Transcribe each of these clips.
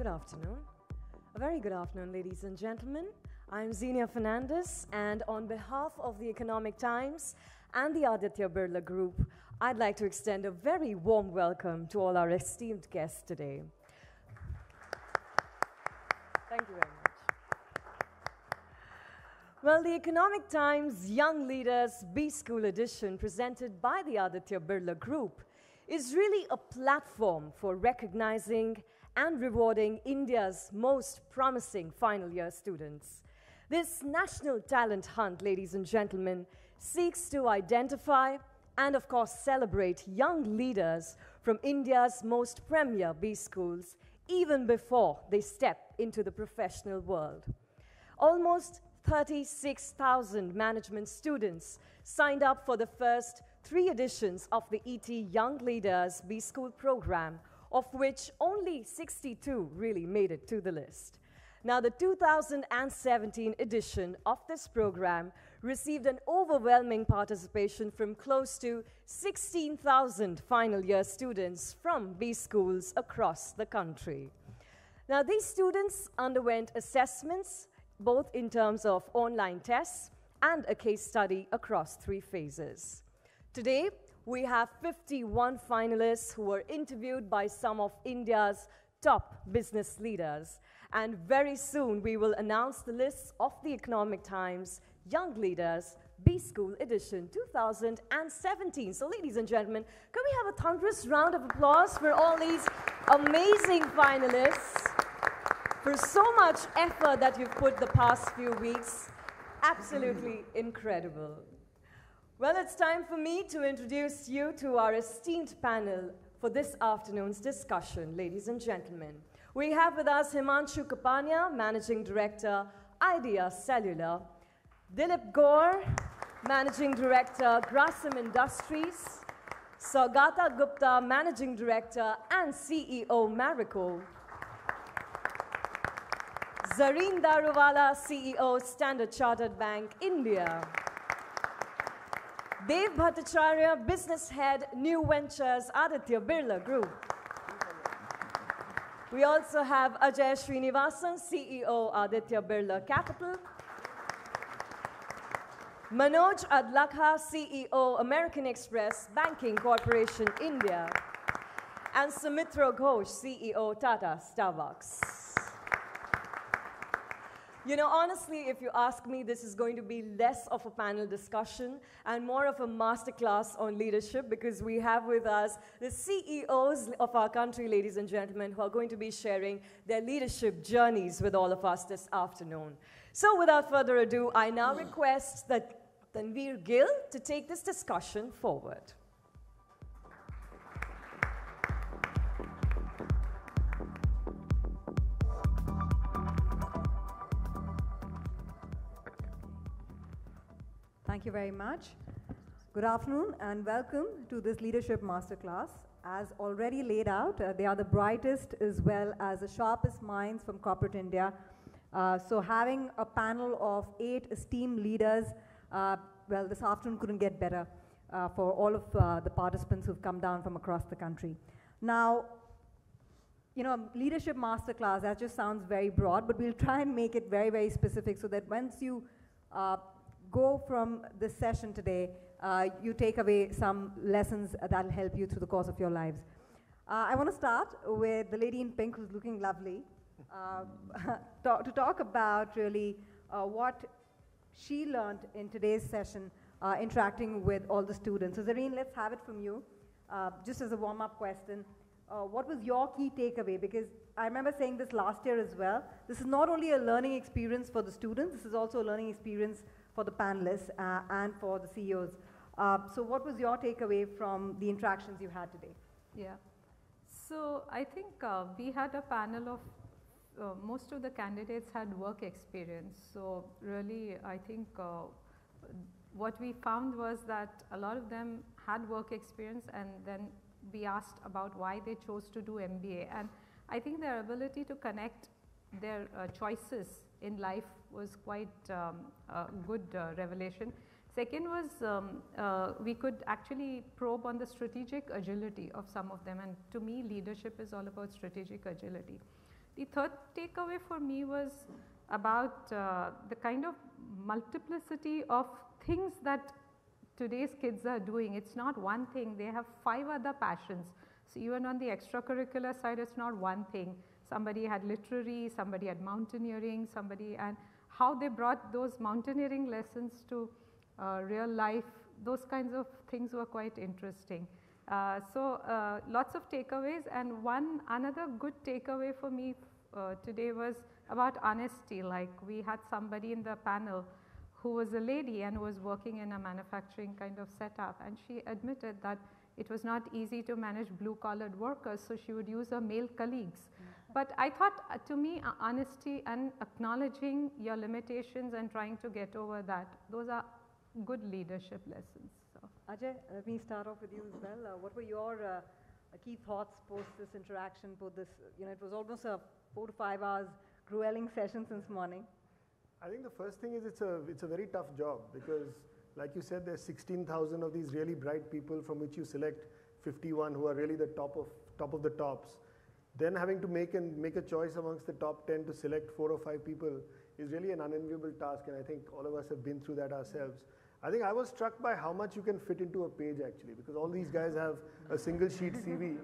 Good afternoon. A very good afternoon, ladies and gentlemen. I'm Xenia Fernandez, and on behalf of the Economic Times and the Aditya Birla Group, I'd like to extend a very warm welcome to all our esteemed guests today. Thank you very much. Well, the Economic Times Young Leaders B-School edition, presented by the Aditya Birla Group, is really a platform for recognizing and rewarding India's most promising final year students. This national talent hunt, ladies and gentlemen, seeks to identify and, of course, celebrate young leaders from India's most premier B-schools even before they step into the professional world. Almost 36,000 management students signed up for the first 3 editions of the ET Young Leaders B-School program, of which only 62 really made it to the list. Now, the 2017 edition of this program received an overwhelming participation from close to 16,000 final year students from B-schools across the country. Now, these students underwent assessments both in terms of online tests and a case study across 3 phases. Today, we have 51 finalists who were interviewed by some of India's top business leaders. And very soon, we will announce the lists of the Economic Times Young Leaders B-School Edition 2017. So, ladies and gentlemen, can we have a thunderous round of applause for all these amazing finalists, for so much effort that you've put the past few weeks? Absolutely incredible. Well, it's time for me to introduce you to our esteemed panel for this afternoon's discussion, ladies and gentlemen. We have with us Himanshu Kapania, Managing Director, Idea Cellular; Dilip Gaur, Managing Director, Grasim Industries; Saugata Gupta, Managing Director and CEO, Marico; Zareen Daruwala, CEO, Standard Chartered Bank, India; Dev Bhattacharya, Business Head, New Ventures, Aditya Birla Group. We also have Ajay Srinivasan, CEO, Aditya Birla Capital; Manoj Adlakha, CEO, American Express Banking Corporation, India; and Sumitra Ghosh, CEO, Tata Starbucks. You know, honestly, if you ask me, this is going to be less of a panel discussion and more of a masterclass on leadership, because we have with us the CEOs of our country, ladies and gentlemen, who are going to be sharing their leadership journeys with all of us this afternoon. So without further ado, I now request that Tanveer Gill to take this discussion forward. Thank you very much. Good afternoon and welcome to this Leadership Masterclass. As already laid out, they are the brightest as well as the sharpest minds from corporate India. So having a panel of 8 esteemed leaders, well, this afternoon couldn't get better for all of the participants who've come down from across the country. Now, you know, Leadership Masterclass, that just sounds very broad, but we'll try and make it very, very specific so that once you go from this session today, you take away some lessons that'll help you through the course of your lives. I want to start with the lady in pink who's looking lovely, to talk about really what she learned in today's session, interacting with all the students. So Zareen, let's have it from you. Just as a warm-up question, what was your key takeaway? Because I remember saying this last year as well. This is not only a learning experience for the students, this is also a learning experience for the panelists and for the CEOs. So what was your takeaway from the interactions you had today? Yeah. So I think we had a panel of, most of the candidates had work experience. So really, I think what we found was that a lot of them had work experience, and then we asked about why they chose to do MBA. And I think their ability to connect their choices in life was quite a good revelation. Second was we could actually probe on the strategic agility of some of them, and to me leadership is all about strategic agility. The third takeaway for me was about the kind of multiplicity of things that today's kids are doing. It's not one thing, they have 5 other passions. So even on the extracurricular side, it's not one thing. Somebody had literary, somebody had mountaineering, and how they brought those mountaineering lessons to real life, those kinds of things were quite interesting. Lots of takeaways, and another good takeaway for me today was about honesty. Like, we had somebody in the panel who was a lady and was working in a manufacturing kind of setup, and she admitted that it was not easy to manage blue-collared workers, so she would use her male colleagues. But I thought, to me, honesty and acknowledging your limitations and trying to get over that, those are good leadership lessons. So. Ajay, let me start off with you as well. What were your key thoughts post this interaction, post this, it was almost a 4 to 5 hours grueling session since morning. I think the first thing is it's a very tough job, because like you said, there's 16,000 of these really bright people from which you select 51 who are really the top of the tops. Then having to make a choice amongst the top 10 to select 4 or 5 people is really an unenviable task, and I think all of us have been through that ourselves. I think I was struck by how much you can fit into a page actually, because all these guys have a single sheet CV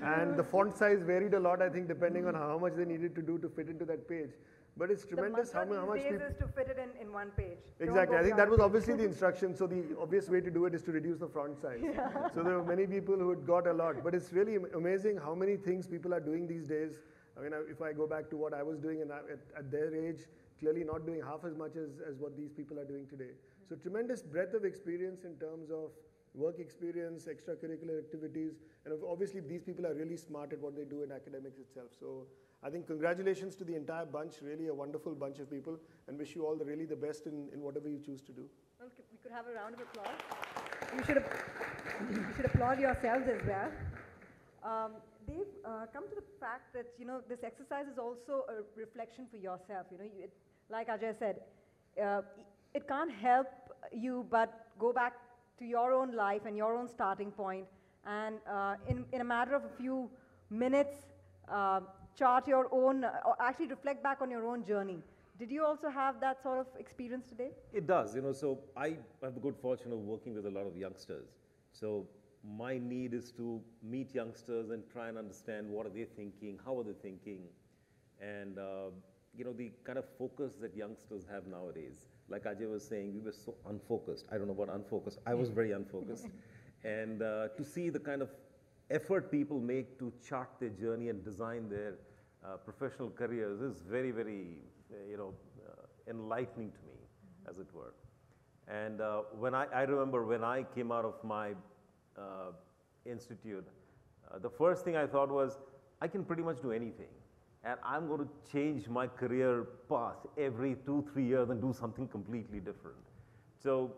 and the font size varied a lot, I think, depending on how much they needed to do to fit into that page. But it's tremendous how much people is to fit it in one page. Exactly. I think that was obviously the instruction. So the obvious way to do it is to reduce the font size. Yeah. So there were many people who had got a lot. But it's really amazing how many things people are doing these days. I mean, if I go back to what I was doing at their age, clearly not doing half as much as what these people are doing today. So tremendous breadth of experience in terms of work experience, extracurricular activities, and obviously these people are really smart at what they do in academics itself. So I think congratulations to the entire bunch, really a wonderful bunch of people, and wish you all really the best in whatever you choose to do. Well, we could have a round of applause. You should applaud yourselves as well. They've come to the fact that, this exercise is also a reflection for yourself. Like Ajay said, it can't help you but go back to your own life and your own starting point, and in a matter of a few minutes, chart your own, or actually reflect back on your own journey. Did you also have that sort of experience today? It does, so I have the good fortune of working with a lot of youngsters. So my need is to meet youngsters and try and understand what are they thinking, how are they thinking, and the kind of focus that youngsters have nowadays. Like Ajay was saying, we were so unfocused. I don't know about unfocused. I was very unfocused. And to see the kind of effort people make to chart their journey and design their professional careers is very, very, enlightening to me, as it were. And when I remember when I came out of my institute, the first thing I thought was, I can pretty much do anything. And I'm going to change my career path every 2-3 years and do something completely different. So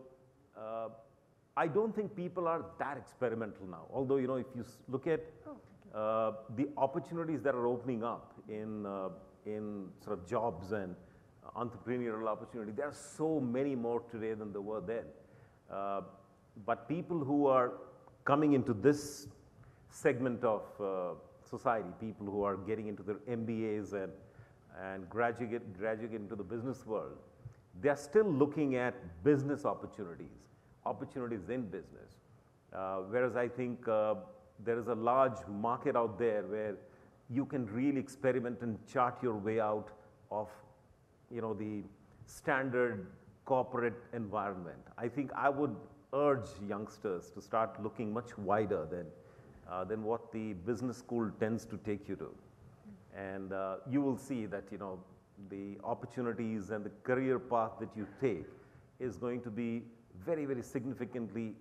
I don't think people are that experimental now. Although, if you look at the opportunities that are opening up in sort of jobs and entrepreneurial opportunity, there are so many more today than there were then. But people who are coming into this segment of society, people who are getting into their MBAs and graduate into the business world, they are still looking at business opportunities in business. Whereas I think there is a large market out there where you can really experiment and chart your way out of, the standard corporate environment. I think I would urge youngsters to start looking much wider than what the business school tends to take you to. And you will see that, the opportunities and the career path that you take is going to be very, very significantly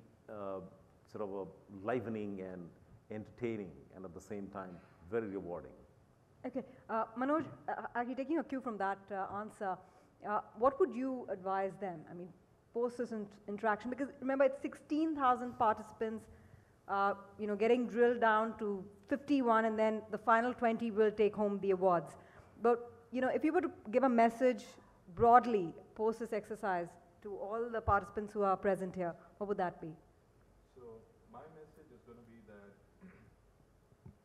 sort of livening and entertaining, and at the same time, very rewarding. Okay. Manoj, actually taking a cue from that answer, what would you advise them? I mean, post this interaction, because remember, it's 16,000 participants, getting drilled down to 51, and then the final 20 will take home the awards. But, if you were to give a message broadly post this exercise to all the participants who are present here, what would that be? So my message is going to be that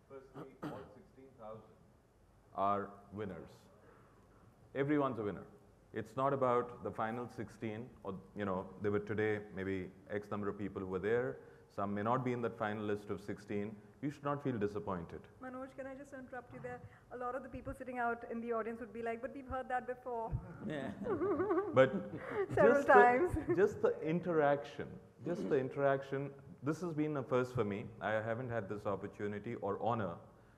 firstly, all 16,000 are winners. Everyone's a winner. It's not about the final 16 or, there were today maybe X number of people who were there. Some may not be in that final list of 16. You should not feel disappointed. Manoj, can I just interrupt you there? A lot of the people sitting out in the audience would be like, but we've heard that before. Yeah. But several times. Just the interaction, this has been a first for me. I haven't had this opportunity or honor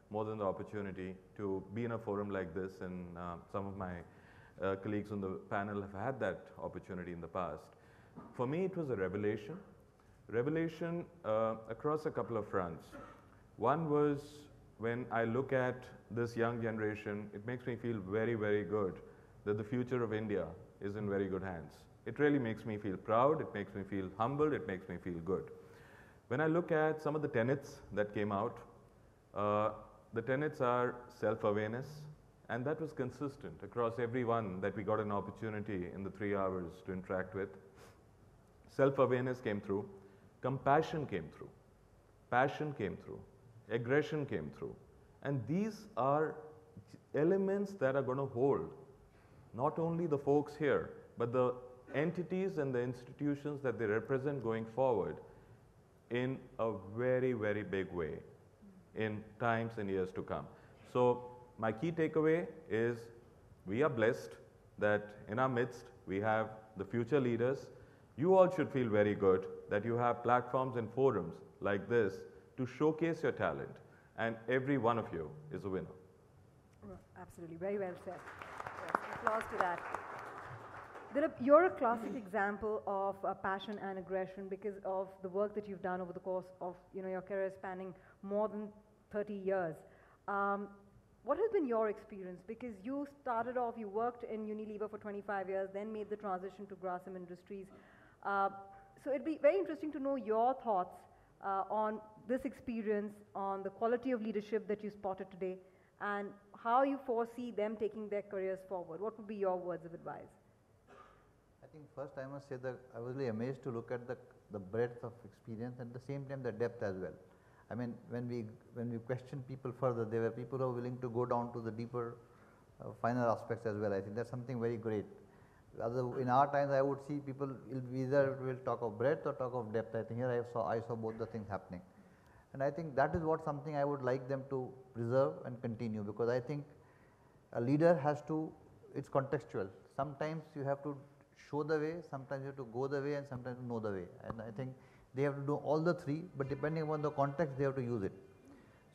more than the opportunity to be in a forum like this, and some of my colleagues on the panel have had that opportunity in the past. For me, it was a revelation across a couple of fronts. One was when I look at this young generation, it makes me feel very, very good that the future of India is in very good hands. It really makes me feel proud, it makes me feel humbled, it makes me feel good. When I look at some of the tenets that came out, the tenets are self-awareness, and that was consistent across everyone that we got an opportunity in the 3 hours to interact with. Self-awareness came through, compassion came through, passion came through, aggression came through. And these are elements that are going to hold not only the folks here, but the entities and the institutions that they represent going forward in a very, very big way in times and years to come. So my key takeaway is we are blessed that in our midst we have the future leaders. You all should feel very good that you have platforms and forums like this to showcase your talent, and every one of you is a winner. Absolutely, very well said. Yes, applause to that. Dilip, you're a classic example of passion and aggression because of the work that you've done over the course of your career spanning more than 30 years. What has been your experience? Because you started off, you worked in Unilever for 25 years, then made the transition to Grasim Industries. So it'd be very interesting to know your thoughts on this experience, on the quality of leadership that you spotted today, and how you foresee them taking their careers forward. What would be your words of advice? I think first I must say that I was really amazed to look at the breadth of experience and at the same time the depth as well. I mean, when we question people further, there were people who are willing to go down to the deeper finer aspects as well. I think that's something very great. In our times, I would see people either will talk of breadth or talk of depth. I think here I saw both the things happening. And I think that is what something I would like them to preserve and continue, because I think a leader has to, it's contextual. Sometimes you have to show the way, sometimes you have to go the way, and sometimes you know the way. And I think they have to do all the three, but depending upon the context, they have to use it.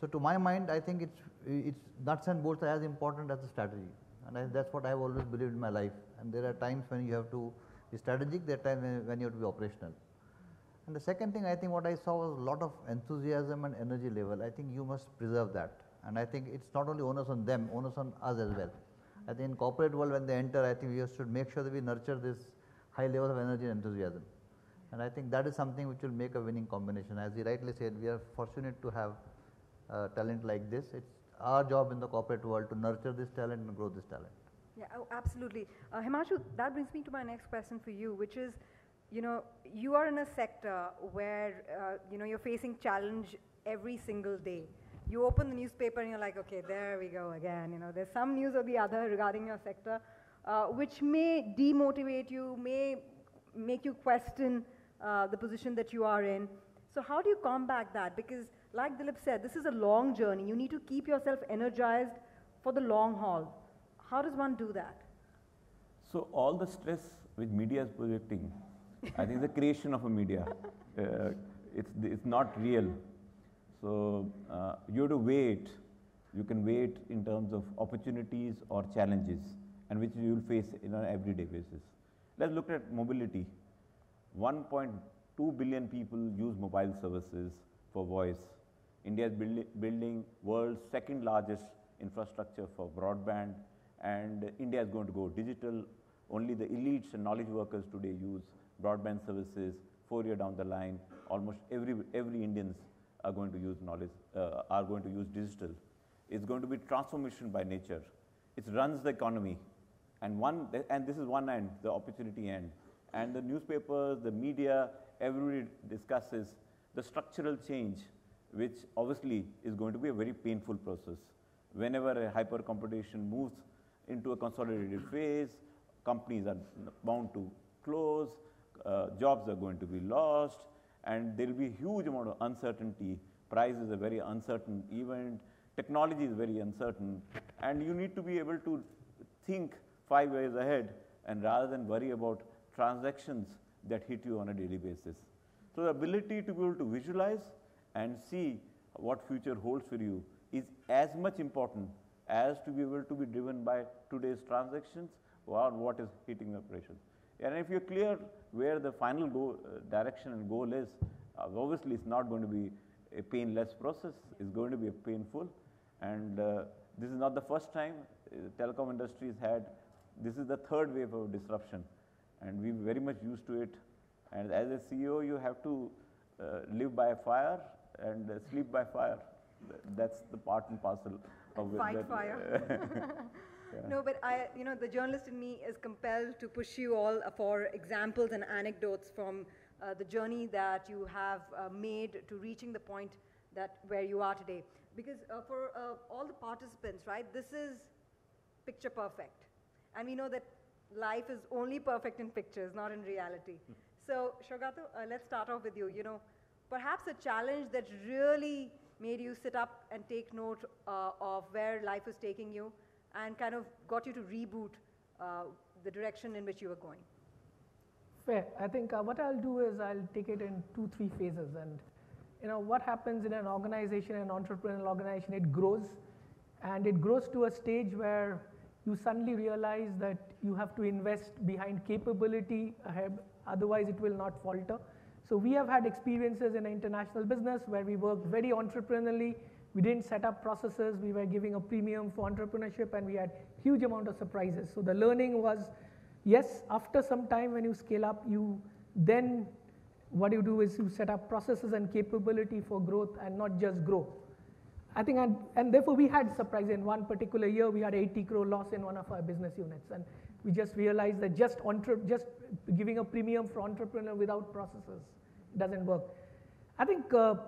So to my mind, I think it's nuts and bolts are as important as the strategy. And that's what I've always believed in my life. And there are times when you have to be strategic, there are times when you have to be operational. And the second thing, I think what I saw was a lot of enthusiasm and energy level. I think you must preserve that. And I think it's not only onus on them, onus on us as well. I think in corporate world, when they enter, I think we should make sure that we nurture this high level of energy and enthusiasm. And I think that is something which will make a winning combination. As you rightly said, we are fortunate to have talent like this. It's our job in the corporate world to nurture this talent and grow this talent. Yeah, oh, absolutely. Himanshu, that brings me to my next question for you, which is, you are in a sector where, you're facing challenge every single day. You open the newspaper and you're like, okay, there we go again. There's some news or the other regarding your sector, which may demotivate you, may make you question the position that you are in. So how do you combat that? Because like Dilip said, this is a long journey. You need to keep yourself energized for the long haul. How does one do that? So all the stress which media is projecting, I think the creation of a media, it's not real. So you have to wait. You can wait in terms of opportunities or challenges, and which you will face on an everyday basis. Let's look at mobility. 1.2 billion people use mobile services for voice. India is building world's second largest infrastructure for broadband, and India is going to go digital. Only the elites and knowledge workers today use broadband services. 4 years down the line, almost every Indians are going to use are going to use digital. It's going to be transformation by nature. It runs the economy, and this is one end, the opportunity end. And the newspapers, the media, everybody discusses the structural change, which obviously is going to be a very painful process. whenever a hyper competition moves into a consolidated phase, companies are bound to close, jobs are going to be lost, and there will be a huge amount of uncertainty. Price is a very uncertain event, technology is very uncertain, and you need to be able to think 5 years ahead, and rather than worry about transactions that hit you on a daily basis. So the ability to be able to visualize and see what future holds for you is as much important as to be able to be driven by today's transactions or what is hitting your operations. And if you're clear where the final direction and goal is, obviously it's not going to be a painless process, it's going to be a painful. And this is not the first time telecom industry has had, this is the third wave of disruption, and we're very much used to it. And as a CEO, you have to live by fire and sleep by fire. That's the part and parcel of it. Fight fire. Yeah. No, but the journalist in me is compelled to push you all for examples and anecdotes from the journey that you have made to reaching the point that where you are today. Because for all the participants, right, this is picture perfect. And we know that life is only perfect in pictures, not in reality. So, Shogato, let's start off with you. Perhaps a challenge that really made you sit up and take note of where life is taking you and kind of got you to reboot the direction in which you were going. Fair. I think what I'll do is I'll take it in 2-3 phases. And what happens in an organization, an entrepreneurial organization, it grows. And it grows to a stage where you suddenly realize that you have to invest behind capability ahead, otherwise it will not falter. So we have had experiences in international business where we worked very entrepreneurially. We didn't set up processes, we were giving a premium for entrepreneurship, and we had huge amount of surprises. So the learning was, yes, after some time when you scale up, then what you do is you set up processes and capability for growth and not just grow. I think, and therefore we had surprise. In one particular year, we had 80 crore loss in one of our business units, and we just realized that just giving a premium for entrepreneur without processes doesn't work. I think the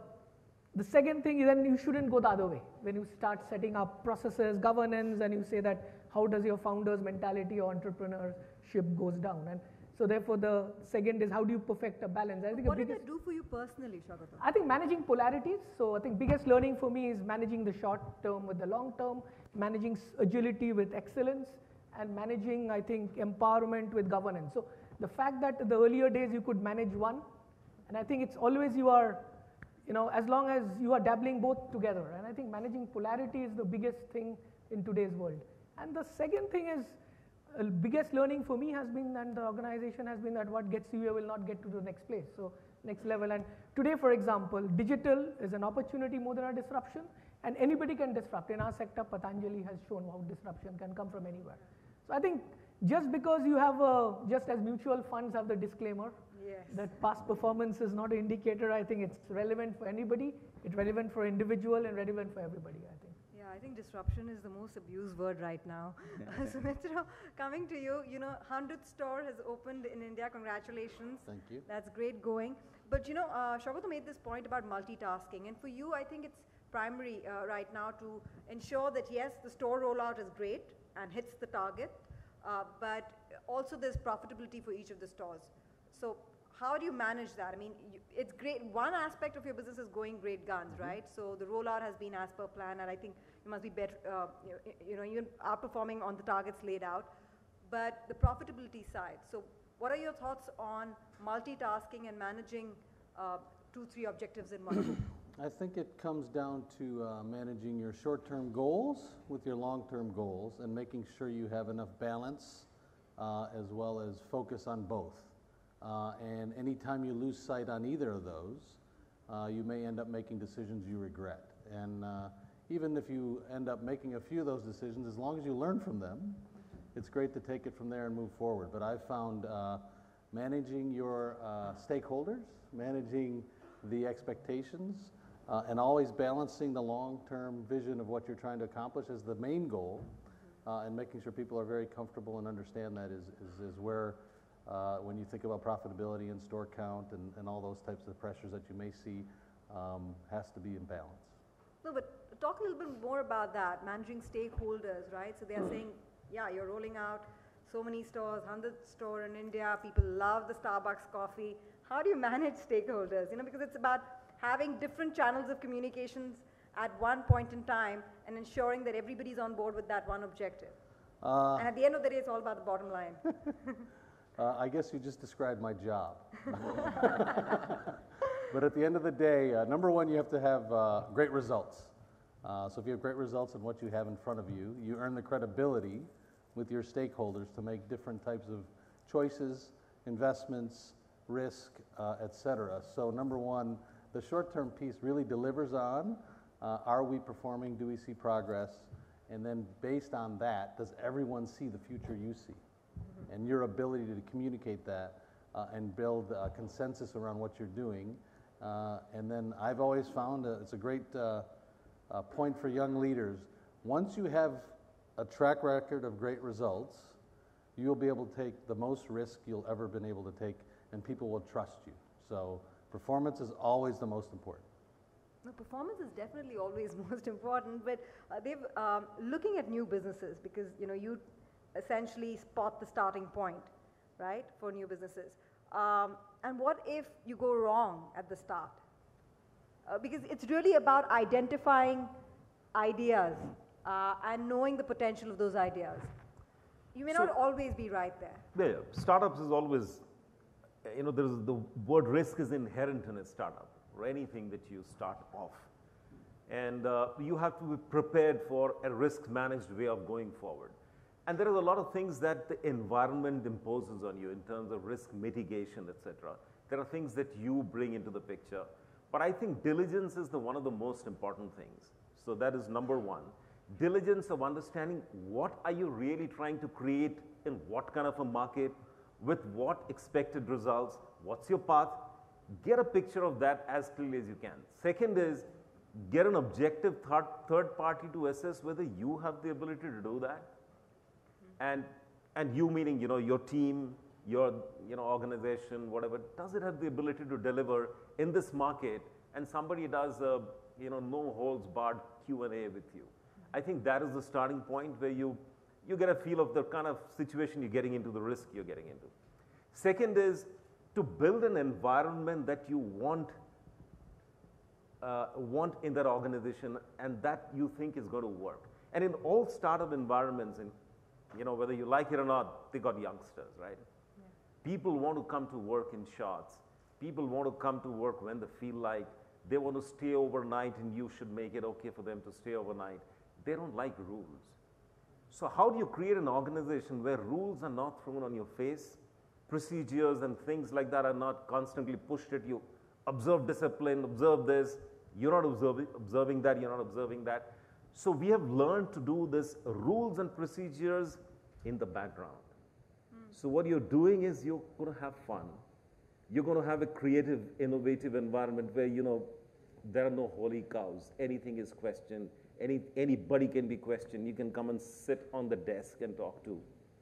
second thing is then you shouldn't go the other way. When you start setting up processes, governance, and you say that how does your founder's mentality or entrepreneurship goes down. And so therefore the second is how do you perfect a balance. I think what did that do for you personally, Shogato? I think managing polarities. So I think biggest learning for me is managing the short term with the long term, managing agility with excellence, and managing, I think, empowerment with governance. So the fact that in the earlier days you could manage one, and I think it's always you are, as long as you are dabbling both together. And I think managing polarity is the biggest thing in today's world. And the second thing is, biggest learning for me has been, and the organization has been, that what gets you here will not get to the next place. So next level. And today, for example, digital is an opportunity more than a disruption, and anybody can disrupt. In our sector, Patanjali has shown how disruption can come from anywhere. So I think just because you have just as mutual funds have the disclaimer, yes, that past performance is not an indicator, I think it's relevant for anybody, it's relevant for individual and relevant for everybody, I think. Yeah, I think disruption is the most abused word right now. Sumitra, coming to you, 100th store has opened in India. Congratulations. Thank you. That's great going. But Shogato made this point about multitasking, and for you, I think it's primary right now to ensure that yes, the store rollout is great and hits the target, but also there's profitability for each of the stores. So how do you manage that? I mean, it's great. One aspect of your business is going great guns, right? So the rollout has been as per plan, and I think you must be better, even outperforming on the targets laid out. But the profitability side. So what are your thoughts on multitasking and managing 2-3 objectives in one go? I think it comes down to managing your short-term goals with your long-term goals and making sure you have enough balance as well as focus on both. And anytime you lose sight on either of those, you may end up making decisions you regret. And even if you end up making a few of those decisions, as long as you learn from them, it's great to take it from there and move forward. But I've found managing your stakeholders, managing the expectations, and always balancing the long-term vision of what you're trying to accomplish as the main goal, and making sure people are very comfortable and understand that is where, when you think about profitability and store count and all those types of pressures that you may see, has to be in balance. No, but talk a little bit more about that, managing stakeholders, right? So they are saying, yeah, you're rolling out so many stores, 100th store in India, people love the Starbucks coffee. How do you manage stakeholders? You know, because it's about having different channels of communications at one point in time and ensuring that everybody's on board with that one objective. And at the end of the day, it's all about the bottom line. I guess you just described my job. But at the end of the day, number one, you have to have great results. So if you have great results in what you have in front of you, you earn the credibility with your stakeholders to make different types of choices, investments, risk, et cetera. So number one, the short-term piece really delivers on, are we performing, do we see progress? And then based on that, does everyone see the future you see? And your ability to communicate that and build a consensus around what you're doing. And then I've always found it's a great point for young leaders. Once you have a track record of great results, you'll be able to take the most risk you'll ever been able to take, and people will trust you. So performance is always the most important. No, performance is definitely always most important, but they've looking at new businesses, because you know you essentially spot the starting point, right, for new businesses. And what if you go wrong at the start? Because it's really about identifying ideas and knowing the potential of those ideas. You may not always be right there. Yeah, startups is always, you know, there's the word risk is inherent in a startup or anything that you start off. And you have to be prepared for a risk managed way of going forward. And there are a lot of things that the environment imposes on you in terms of risk mitigation, etc. There are things that you bring into the picture. But I think diligence is one of the most important things. So that is number one. Diligence of understanding what are you really trying to create in what kind of a market, with what expected results, what's your path. Get a picture of that as clearly as you can. Second is get an objective third party to assess whether you have the ability to do that. And you meaning, you know, your team, your, you know, organization, whatever, does it have the ability to deliver in this market? And somebody does a, you know, no holds barred Q&A with you. I think that is the starting point where you get a feel of the kind of situation you're getting into, the risk you're getting into. Second is to build an environment that you want in that organization and that you think is going to work. And in all startup environments, you know, whether you like it or not, they got youngsters, right? Yeah. People want to come to work in shorts. People want to come to work when they feel like they want to stay overnight and you should make it okay for them to stay overnight. They don't like rules. So how do you create an organization where rules are not thrown on your face, procedures and things like that are not constantly pushed at you? Observe discipline, observe this, you're not observing that, you're not observing that. So we have learned to do this rules and procedures in the background. So what you're doing is you're going to have fun. You're going to have a creative, innovative environment where, you know, there are no holy cows. Anything is questioned. Anybody can be questioned. You can come and sit on the desk and talk to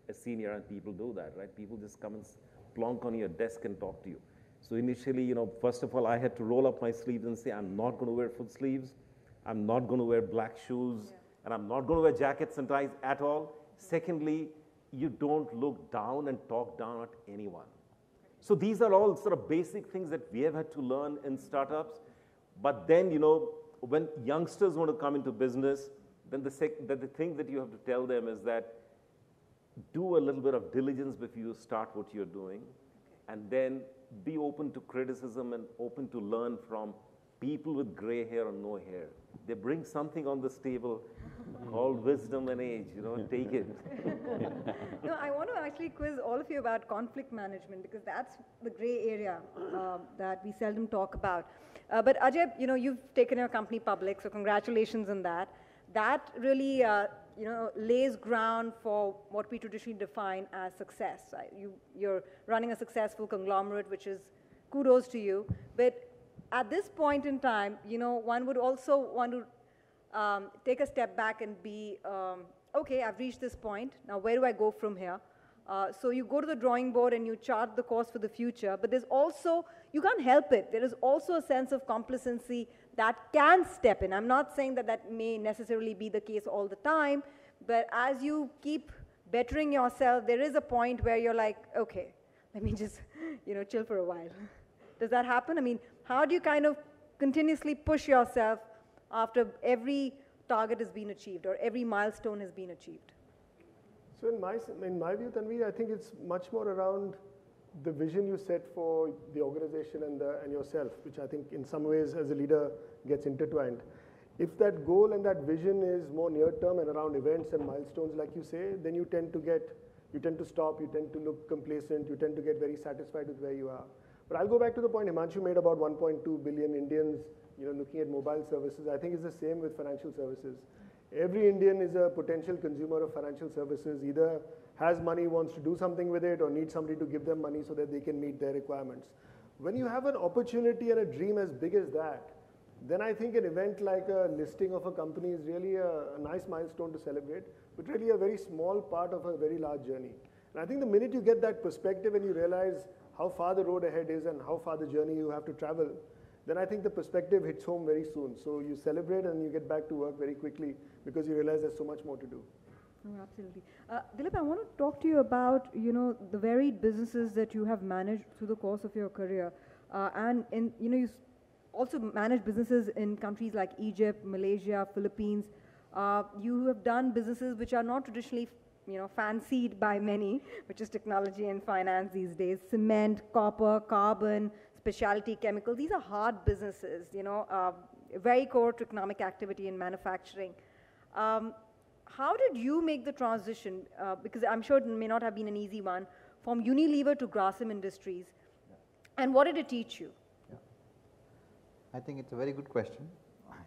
a senior, and people do that, right? People just come and plonk on your desk and talk to you. So initially, you know, first of all, I had to roll up my sleeves and say, I'm not going to wear full sleeves. I'm not going to wear black shoes, and I'm not going to wear jackets and ties at all. Secondly, you don't look down and talk down at anyone. So these are all sort of basic things that we have had to learn in startups. But then, you know, when youngsters want to come into business, then the thing that you have to tell them is that do a little bit of diligence before you start what you're doing, and then be open to criticism and open to learn from people with gray hair or no hair. They bring something on this table called wisdom and age, you know, take it. No, I want to actually quiz all of you about conflict management, because that's the gray area that we seldom talk about. But Ajay, you know, you've taken your company public, so congratulations on that. That really, you know, lays ground for what we traditionally define as success. Right? You're running a successful conglomerate, which is kudos to you. But at this point in time, you know, one would also want to take a step back and be, okay, I've reached this point. Now, where do I go from here? So you go to the drawing board and you chart the course for the future, but there's also, you can't help it, there is also a sense of complacency that can step in. I'm not saying that that may necessarily be the case all the time, but as you keep bettering yourself, there is a point where you're like, okay, let me just, chill for a while. Does that happen? I mean, how do you kind of continuously push yourself after every target has been achieved or every milestone has been achieved? So in my view, Tanvi, I think it's much more around the vision you set for the organization and yourself, which I think in some ways as a leader gets intertwined. If that goal and that vision is more near term and around events and milestones, like you say, then you tend to stop, you tend to look complacent, you tend to get very satisfied with where you are. But I'll go back to the point Himanshu made about 1.2 billion Indians, looking at mobile services. I think it's the same with financial services. Every Indian is a potential consumer of financial services, either has money, wants to do something with it, or needs somebody to give them money so that they can meet their requirements. When you have an opportunity and a dream as big as that, then I think an event like a listing of a company is really a nice milestone to celebrate, but really a very small part of a very large journey. And I think the minute you get that perspective and you realize how far the road ahead is and how far the journey you have to travel, then I think the perspective hits home very soon. So you celebrate and you get back to work very quickly because you realize there's so much more to do. Oh, absolutely. Dilip, I want to talk to you about, the varied businesses that you have managed through the course of your career. You also manage businesses in countries like Egypt, Malaysia, Philippines. You have done businesses which are not traditionally, fancied by many, which is technology and finance these days. Cement, copper, carbon, specialty chemicals. These are hard businesses, very core to economic activity in manufacturing. How did you make the transition, because I'm sure it may not have been an easy one, from Unilever to Grasim Industries, and what did it teach you? Yeah. I think it's a very good question.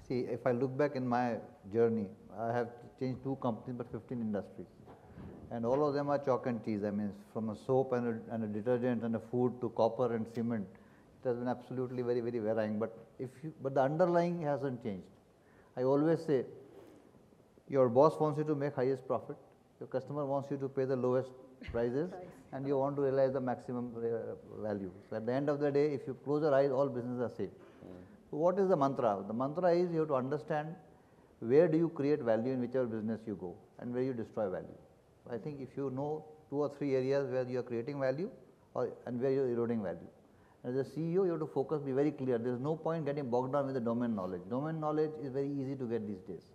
See, if I look back in my journey, I have changed 2 companies but 15 industries. And all of them are chalk and cheese. I mean, from a soap and a detergent and a food to copper and cement, it has been absolutely very, very varying. But the underlying hasn't changed. I always say, your boss wants you to make highest profit, your customer wants you to pay the lowest prices, and you want to realize the maximum value. So at the end of the day, if you close your eyes, all businesses are safe. So what is the mantra? The mantra is you have to understand where do you create value in whichever business you go and where you destroy value. So I think if you know 2 or 3 areas where you are creating value and where you are eroding value. As a CEO, you have to focus, be very clear. There is no point getting bogged down with the domain knowledge. Domain knowledge is very easy to get these days.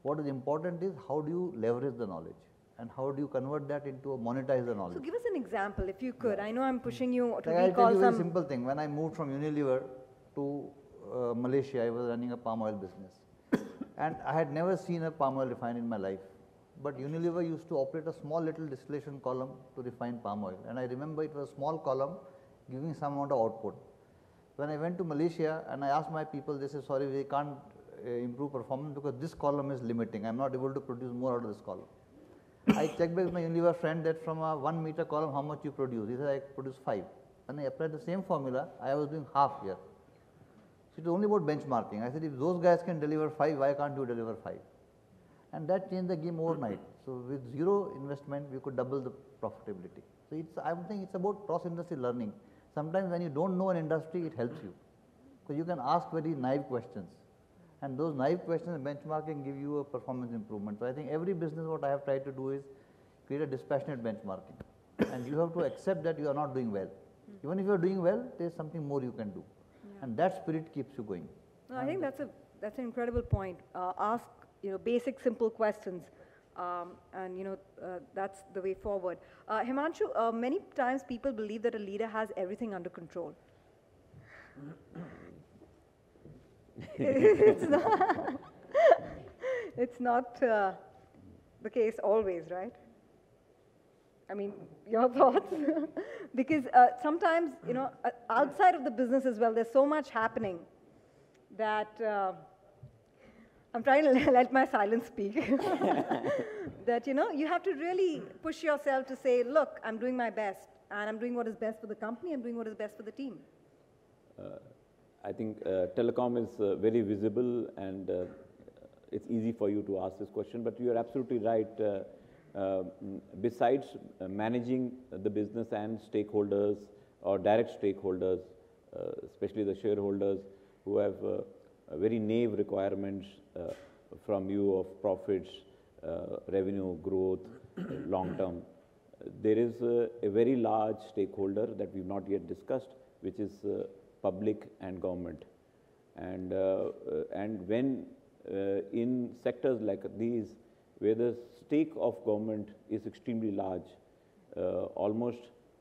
What is important is how do you leverage the knowledge and how do you convert that into monetize the knowledge. So give us an example if you could. Yeah. I know I'm pushing you to I'll recall tell you some. A simple thing. When I moved from Unilever to Malaysia, I was running a palm oil business. And I had never seen a palm oil refinery in my life. But Unilever used to operate a small little distillation column to refine palm oil. And I remember it was a small column giving some amount of output. When I went to Malaysia and I asked my people, they said, sorry, we can't improve performance because this column is limiting. I'm not able to produce more out of this column. I checked with my Unilever friend that from a 1 meter column, how much you produce? He said, I produce 5. When I applied the same formula, I was doing half here. So it was only about benchmarking. I said, if those guys can deliver 5, why can't you deliver 5? And that changed the game overnight. So with 0 investment, we could double the profitability. So I think it's about cross-industry learning. Sometimes when you don't know an industry, it helps you. So you can ask very naive questions. And those naive questions and benchmarking give you a performance improvement. So I think every business, what I have tried to do is create a dispassionate benchmarking. And you have to accept that you are not doing well. Even if you are doing well, there is something more you can do. Yeah. And that spirit keeps you going. No, I think that's an incredible point. Ask basic, simple questions. That's the way forward. Himanshu, many times people believe that a leader has everything under control. It's not the case always, right? I mean, your thoughts? Because sometimes, outside of the business as well, there's so much happening that I'm trying to let my silence speak. That, you have to really push yourself to say, look, I'm doing my best, and I'm doing what is best for the company, I'm doing what is best for the team. I think telecom is very visible, and it's easy for you to ask this question, but you are absolutely right. besides managing the business and stakeholders or direct stakeholders, especially the shareholders who have very naive requirements from you of profits, revenue growth, long term. There is a very large stakeholder that we've not yet discussed, which is public and government. And when in sectors like these, where the stake of government is extremely large, almost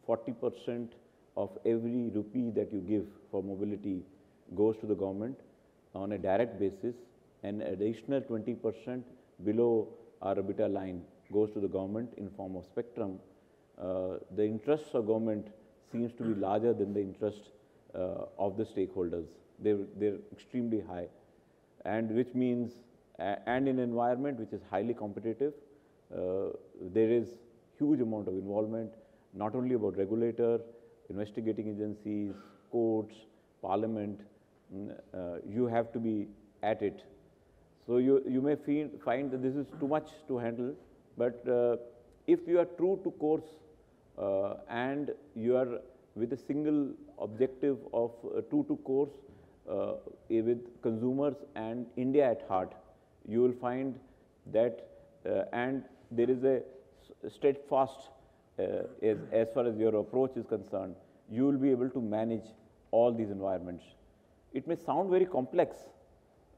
40% of every rupee that you give for mobility goes to the government on a direct basis, and additional 20% below our EBITDA line goes to the government in form of spectrum. The interests of government seems to be larger than the interest of the stakeholders. They're extremely high, and which means, and in an environment which is highly competitive, there is huge amount of involvement, not only about regulator, investigating agencies, courts, parliament. You have to be at it. So you may find that this is too much to handle, but if you are true to course and you are with a single objective of true to course with consumers and India at heart, you will find that and there is a steadfast as far as your approach is concerned, you will be able to manage all these environments. It may sound very complex,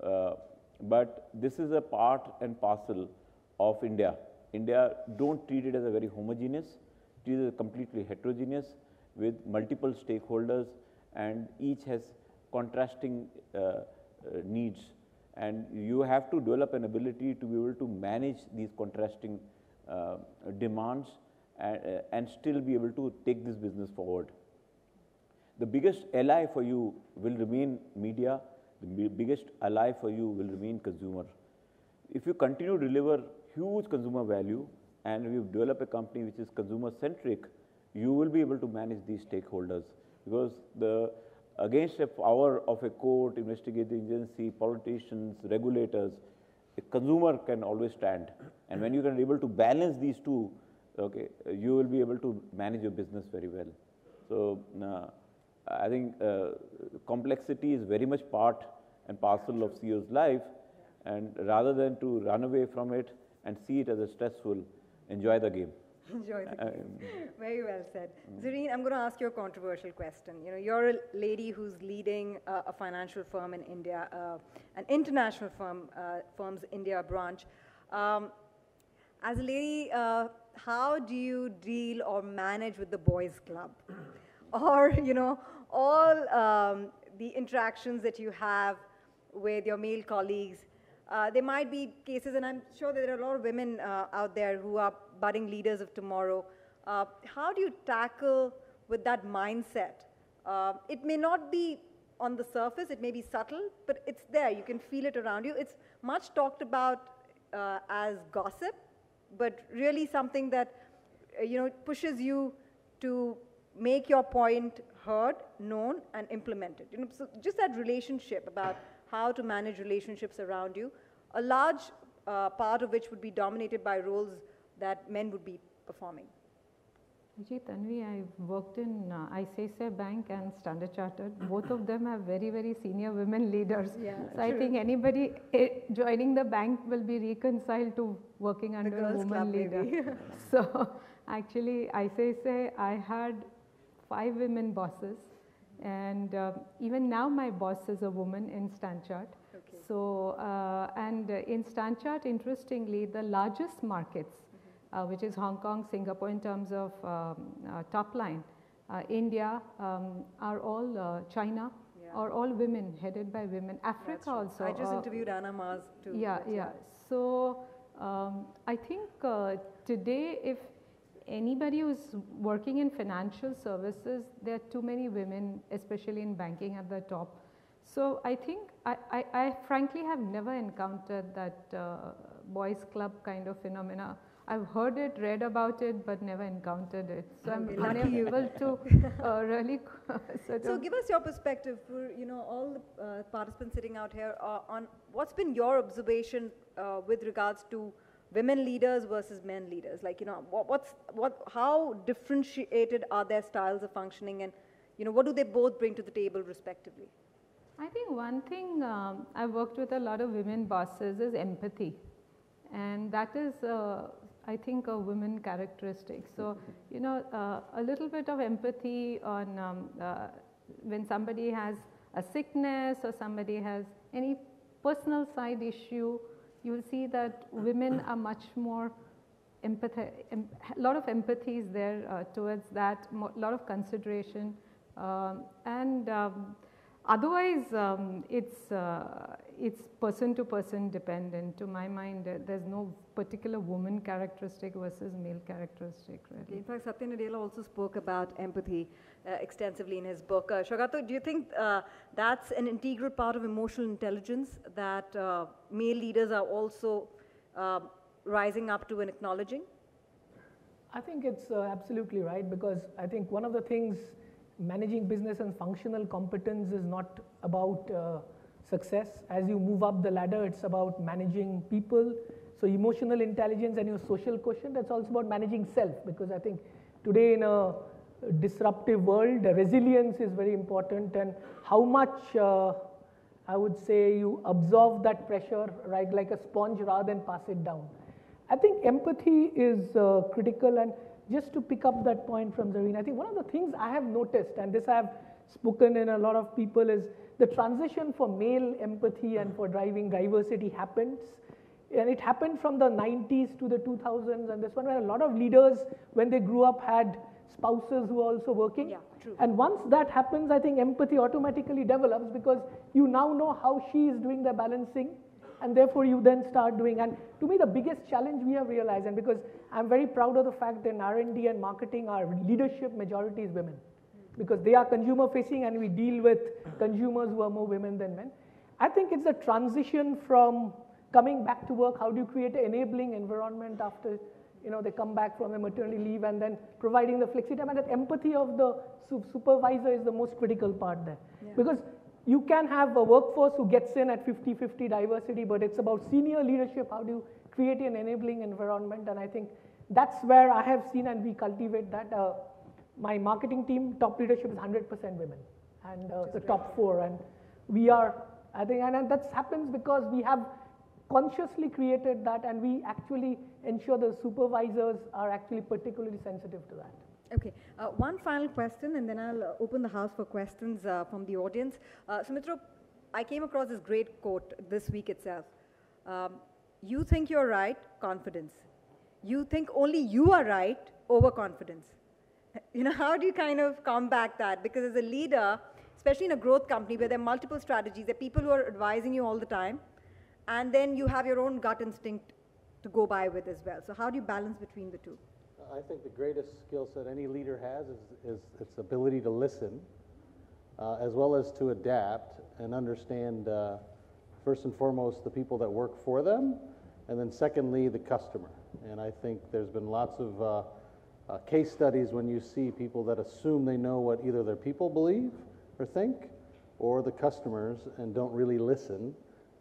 but this is a part and parcel of India. India, don't treat it as a very homogeneous, treat it as completely heterogeneous with multiple stakeholders, and each has contrasting needs. And you have to develop an ability to be able to manage these contrasting demands and still be able to take this business forward. The biggest ally for you will remain media, the biggest ally for you will remain consumer. If you continue to deliver huge consumer value and you develop a company which is consumer centric, you will be able to manage these stakeholders, because against the power of a court, investigating agency, politicians, regulators, a consumer can always stand. And when you are able to balance these two, okay, you will be able to manage your business very well. So I think complexity is very much part and parcel of CEO's life, and rather than to run away from it and see it as a stressful, enjoy the game. Enjoy the game. Very well said. Zareen, I'm going to ask you a controversial question. You know, you're a lady who's leading a financial firm in India, an international firm's India branch. As a lady, how do you deal or manage with the boys' club? Or, you know, all the interactions that you have with your male colleagues? There might be cases, and I'm sure that there are a lot of women out there who are budding leaders of tomorrow. How do you tackle with that mindset? It may not be on the surface, it may be subtle, but it's there. You can feel it around you. It's much talked about as gossip, but really something that pushes you to make your point heard, known, and implemented. You know, so just that relationship about how to manage relationships around you, a large part of which would be dominated by roles that men would be performing. Tanvi, I've worked in ICICI Bank and Standard Chartered. Both of them have very, very senior women leaders. Yeah, so true. I think anybody joining the bank will be reconciled to working under a woman leader. So actually, ICICI, I had 5 women bosses, and even now my boss is a woman in Stanchart. Okay. So, and in Stanchart, interestingly, the largest markets, which is Hong Kong, Singapore in terms of top line, India are all China, are all women, headed by women. Africa also. I just interviewed Anna Mars too. Yeah, yeah. So I think today, if anybody who's working in financial services, there are too many women, especially in banking at the top. So I think I frankly have never encountered that boys club kind of phenomena. I've heard it, read about it, but never encountered it. So I'm unable to really So give us your perspective for all the participants sitting out here on what's been your observation with regards to women leaders versus men leaders? Like, how differentiated are their styles of functioning, and, what do they both bring to the table respectively? I think one thing I've worked with a lot of women bosses is empathy, and that is I think a women characteristic. So, a little bit of empathy on when somebody has a sickness or somebody has any personal side issue, you will see that women are much more a lot of empathy is there towards that, a lot of consideration, and otherwise it's person to person dependent. To my mind, there's no particular woman characteristic versus male characteristic, really. In fact, Satya Nadella also spoke about empathy extensively in his book. Shagato, do you think that's an integral part of emotional intelligence that male leaders are also rising up to and acknowledging? I think it's absolutely right, because I think one of the things managing business and functional competence is not about success. As you move up the ladder, it's about managing people. So emotional intelligence and your social quotient, that's also about managing self, because I think today in a disruptive world, resilience is very important, and how much I would say you absorb that pressure, right, like a sponge rather than pass it down. I think empathy is critical, and just to pick up that point from Zareen, I think one of the things I have noticed, and this I have spoken in a lot of people, is the transition for male empathy and for driving diversity happens. And it happened from the 90s to the 2000s, and this one where a lot of leaders, when they grew up, had spouses who are also working. Yeah, true. And once that happens, I think empathy automatically develops, because you now know how she is doing the balancing, and therefore you then start doing. And to me, the biggest challenge we have realized, and because I'm very proud of the fact that in R&D and marketing, our leadership majority is women, because they are consumer facing and we deal with consumers who are more women than men. I think it's a transition from coming back to work, how do you create an enabling environment after they come back from a maternity leave, and then providing the flexi time, and that empathy of the supervisor is the most critical part there. Yeah. Because you can have a workforce who gets in at 50-50 diversity, but it's about senior leadership, how do you create an enabling environment, and I think that's where I have seen, and we cultivate that. My marketing team, top leadership is 100% women, and the top 4, and we are, I think, and that happens because we have consciously created that, and we actually ensure the supervisors are actually particularly sensitive to that. Okay, one final question, and then I'll open the house for questions from the audience. Sumitra, I came across this great quote this week itself. You think you're right, confidence. You think only you are right, overconfidence. How do you kind of combat that? Because as a leader, especially in a growth company where there are multiple strategies, there are people who are advising you all the time, and then you have your own gut instinct to go by with as well. So how do you balance between the two? I think the greatest skill set any leader has is its ability to listen, as well as to adapt and understand, first and foremost, the people that work for them, and then secondly, the customer. And I think there's been lots of case studies when you see people that assume they know what either their people believe or think, or the customers, and don't really listen,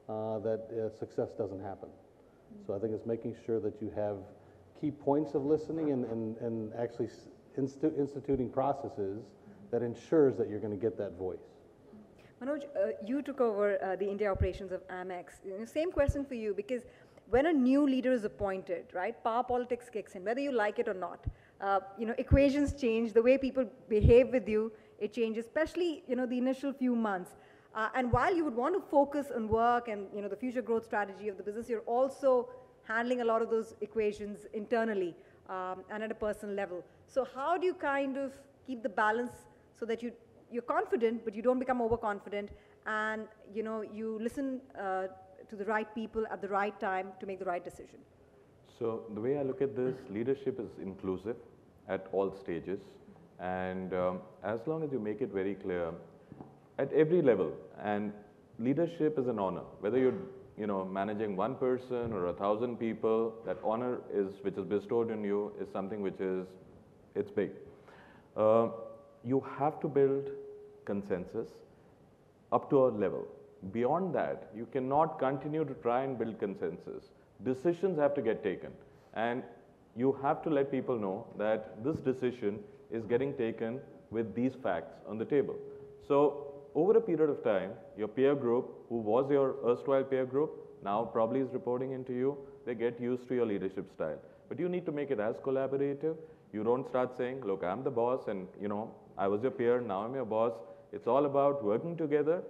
that success doesn't happen. So I think it's making sure that you have key points of listening and actually instituting processes that ensures that you're going to get that voice. Manoj, you took over the India operations of Amex. Same question for you, because when a new leader is appointed, right, power politics kicks in, whether you like it or not. Equations change, the way people behave with you, it changes, especially, the initial few months. And while you would want to focus on work and, the future growth strategy of the business, you're also handling a lot of those equations internally and at a personal level. So how do you kind of keep the balance so that you're confident, but you don't become overconfident, and, you listen to the right people at the right time to make the right decision? So the way I look at this, leadership is inclusive at all stages, and as long as you make it very clear at every level, and leadership is an honor, whether you're managing one person or 1,000 people, that honor which is bestowed on you is something which it's big. You have to build consensus up to a level. Beyond that, you cannot continue to try and build consensus. decisions have to get taken. And you have to let people know that this decision is getting taken with these facts on the table. So over a period of time, your peer group, who was your erstwhile peer group, now probably is reporting into you. They get used to your leadership style. But you need to make it as collaborative. You don't start saying, look, I'm the boss and, you know, I was your peer, now I'm your boss. It's all about working together,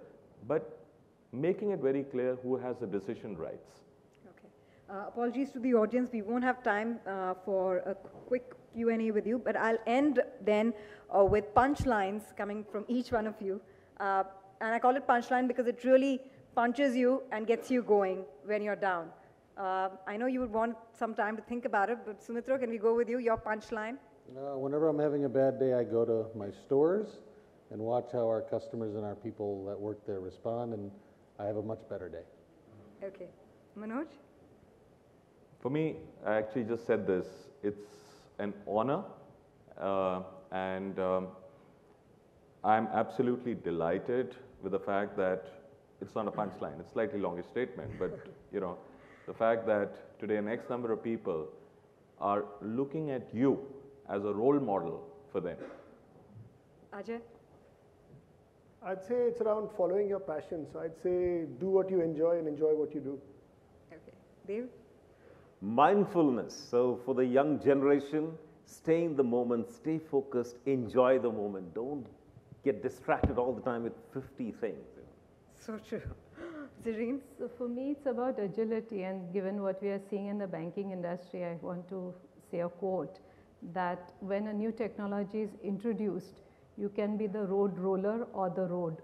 but making it very clear who has the decision rights. Okay. Apologies to the audience. We won't have time for a quick Q&A with you, but I'll end then with punchlines coming from each one of you. And I call it punchline because it really punches you and gets you going when you're down. I know you would want some time to think about it, but Sumitra, can we go with you, your punchline? Whenever I'm having a bad day, I go to my stores and watch how our customers and our people that work there respond, and I have a much better day. Okay. Manoj? For me, I actually just said this. It's an honor, and I'm absolutely delighted with the fact that it's not a punchline. It's a slightly longer statement, but you know, the fact that today an X number of people are looking at you as a role model for them. Ajay? I'd say it's around following your passion. So I'd say do what you enjoy and enjoy what you do. Okay. Dave? Mindfulness. So for the young generation, stay in the moment, stay focused, enjoy the moment. Don't get distracted all the time with 50 things. So true. Zereen? So for me, it's about agility, and given what we are seeing in the banking industry, I want to say a quote that when a new technology is introduced, you can be the road roller or the road.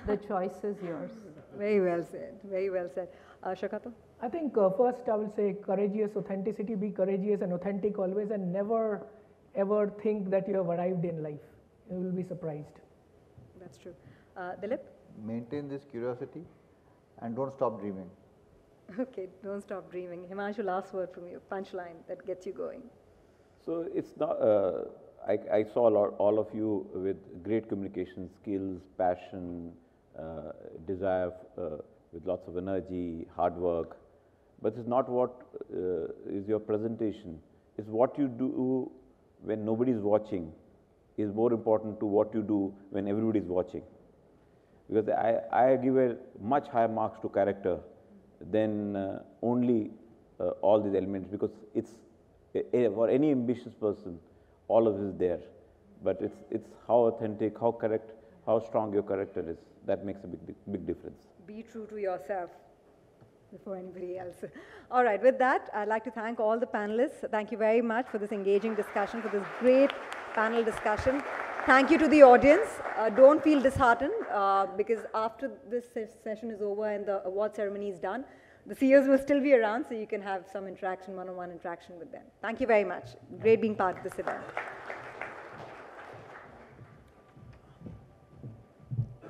The choice is yours. Very well said. Very well said. Shakato? I think first I will say courageous authenticity, be courageous and authentic always, and never ever think that you have arrived in life. You will be surprised. That's true. Dilip? Maintain this curiosity and don't stop dreaming. Okay, don't stop dreaming. Himanshu, last word from you, punchline that gets you going. So it's not, I saw all of you with great communication skills, passion, desire, with lots of energy, hard work. But it's not what is your presentation. It's what you do when nobody is watching is more important to what you do when everybody is watching. Because I give a much higher marks to character than only all these elements, because it's for any ambitious person, all of this is there. But it's how authentic, how correct, how strong your character is. That makes a big difference. Be true to yourself before anybody else. All right, with that, I'd like to thank all the panelists. Thank you very much for this engaging discussion, for this great panel discussion. Thank you to the audience. Don't feel disheartened because after this session is over and the award ceremony is done, the CEOs will still be around, so you can have some interaction, one-on-one interaction with them. Thank you very much. Great being part of this event.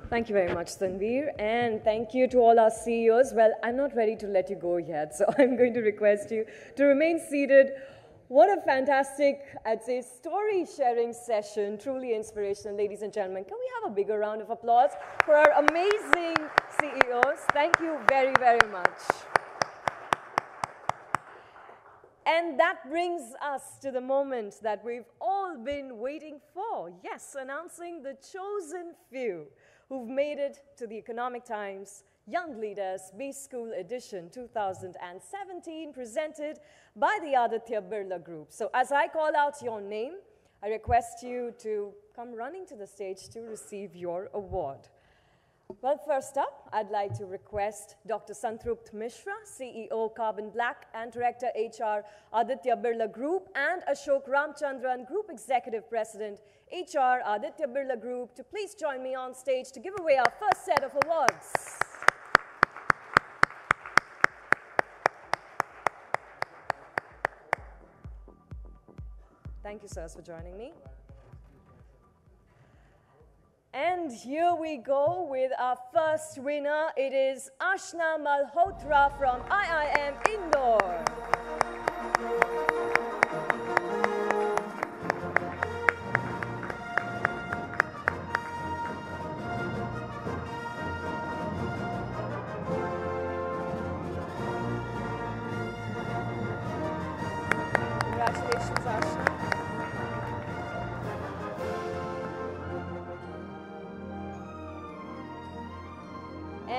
Thank you very much, Tanveer, and thank you to all our CEOs. Well, I'm not ready to let you go yet, so I'm going to request you to remain seated. What a fantastic, I'd say, story-sharing session, truly inspirational. Ladies and gentlemen, can we have a bigger round of applause for our amazing CEOs? Thank you very, very much. And that brings us to the moment that we've all been waiting for. Yes, announcing the chosen few who've made it to the Economic Times Young Leaders B-School Edition 2017, presented by the Aditya Birla Group. So as I call out your name, I request you to come running to the stage to receive your award. Well, first up, I'd like to request Dr. Santrupt Mishra, CEO Carbon Black and Director HR Aditya Birla Group, and Ashok Ramchandran, Group Executive President HR Aditya Birla Group, to please join me on stage to give away our first set of awards. Thank you, sirs, for joining me. And here we go with our first winner. It is Ashna Malhotra from IIM Indore.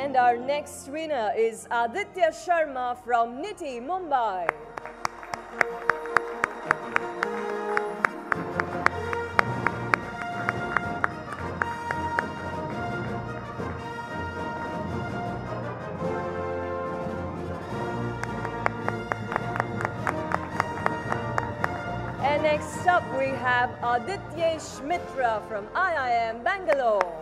And our next winner is Aditya Sharma from NITI, Mumbai. And next up we have Adityesh Mitra from IIM, Bangalore.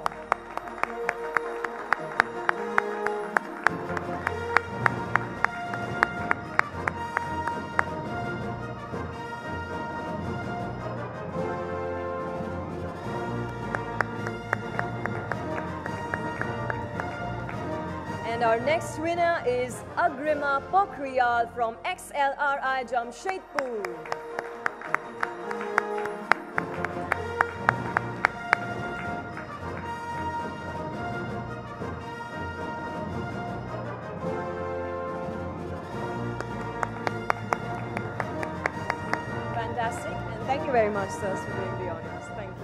And our next winner is Agrima Pokhriyal from XLRI Jamshedpur. Fantastic, and thank you very much, sirs, for doing the honors. Thank you.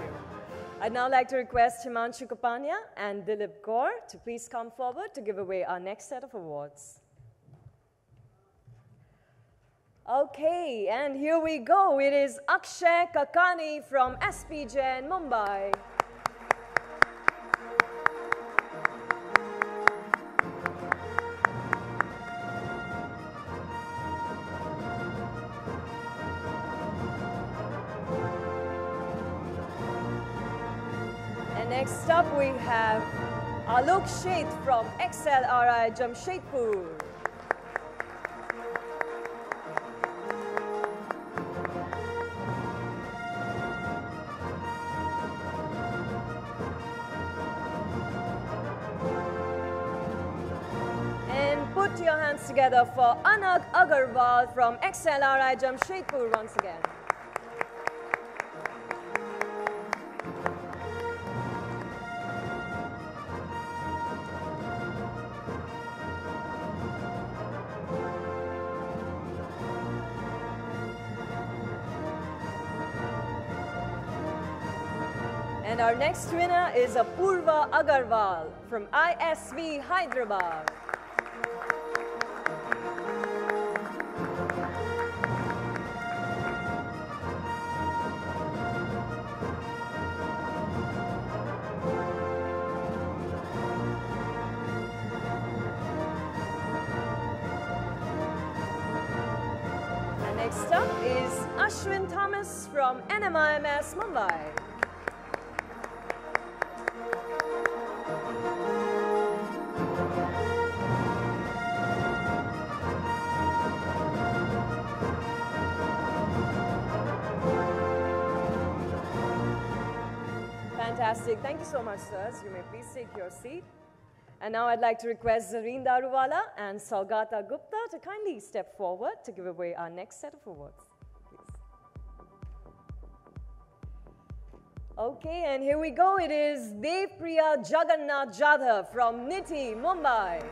I'd now like to request Himanshu Kapania and Dilip Kaur to please come forward to give away our next set of awards. Okay, and here we go. It is Akshay Kakani from SP Jain, Mumbai. And next up we have Alok Sheth from XLRI Jamshedpur. And put your hands together for Anag Agarwal from XLRI Jamshedpur once again. And our next winner is Apurva Agarwal from ISV Hyderabad. And next up is Ashwin Thomas from NMIMS Mumbai. Fantastic. Thank you so much, sirs. You may please take your seat. And now I'd like to request Zareen Daruwala and Saugata Gupta to kindly step forward to give away our next set of awards. Please. Okay, and here we go. It is Devpriya Jagannath Jadhav from NITI, Mumbai.